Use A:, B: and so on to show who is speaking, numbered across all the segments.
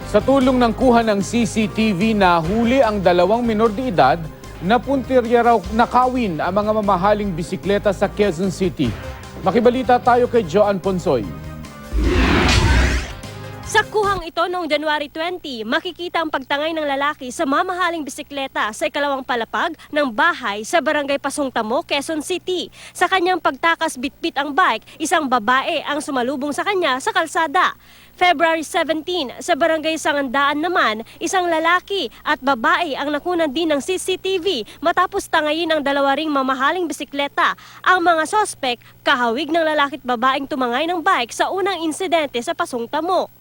A: Sa tulong ng kuha ng CCTV, nahuli ang dalawang minor de edad na puntirya raw nakawin ang mga mamahaling bisikleta sa Quezon City. Makibalita tayo kay Joan Ponsoy.
B: Sa kuhang ito noong January 20, makikita ang pagtangay ng lalaki sa mamahaling bisikleta sa ikalawang palapag ng bahay sa Barangay Pasungtamo, Quezon City. Sa kanyang pagtakas bitbit ang bike, isang babae ang sumalubong sa kanya sa kalsada. February 17, sa Barangay Sangandaan naman, isang lalaki at babae ang nakunan din ng CCTV matapos tangayin ang dalawa ring mamahaling bisikleta. Ang mga sospek, kahawig ng lalaki at babaeng tumangay ng bike sa unang insidente sa Pasungtamo.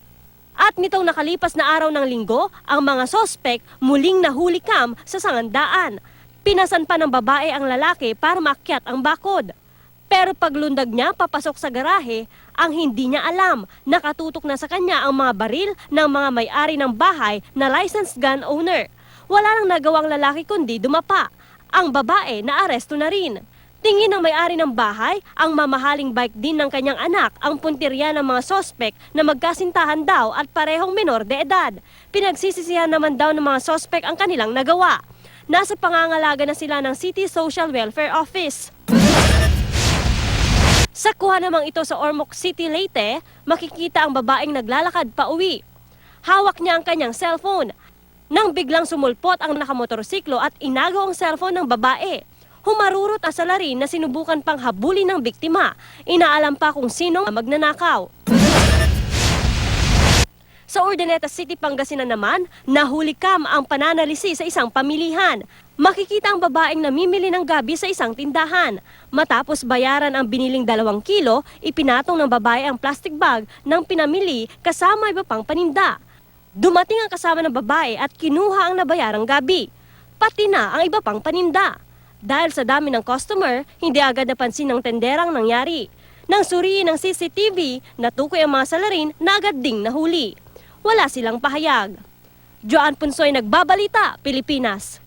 B: At nitong nakalipas na araw ng linggo, ang mga sospek muling nahuli kam sa Sangandaan. Pinasan pa ng babae ang lalaki para maakyat ang bakod. Pero paglundag niya papasok sa garahe, ang hindi niya alam, nakatutok na sa kanya ang mga baril ng mga may-ari ng bahay na licensed gun owner. Wala nang nagawang lalaki kundi dumapa. Ang babae na aresto na rin. Tingin ng may-ari ng bahay, ang mamahaling bike din ng kanyang anak ang puntirya ng mga sospek na magkasintahan daw at parehong minor de edad. Pinagsisisihan naman daw ng mga sospek ang kanilang nagawa. Nasa pangangalaga na sila ng City Social Welfare Office. Sa kuha namang ito sa Ormoc City, Leyte, makikita ang babaeng naglalakad pa uwi. Hawak niya ang kanyang cellphone. Nang biglang sumulpot ang nakamotorsiklo at inagaw ang cellphone ng babae. Humarurot ang salarin na sinubukan pang habulin ng biktima. Inaalam pa kung sino magnanakaw. Sa Urdaneta City, Pangasinan naman, nahuli kam ang pananalisi sa isang pamilihan. Makikita ang babaeng namimili ng gabi sa isang tindahan. Matapos bayaran ang biniling 2 kilo, ipinatong ng babae ang plastic bag ng pinamili kasama iba pang paninda. Dumating ang kasama ng babae at kinuha ang nabayarang gabi. Pati na ang iba pang paninda. Dahil sa dami ng customer, hindi agad napansin ng tenderang nangyari. Nang suriin ng CCTV, natukoy ang mga salarin na agad ding nahuli. Wala silang pahayag. Joan Ponsoy, Nagbabalita, Pilipinas.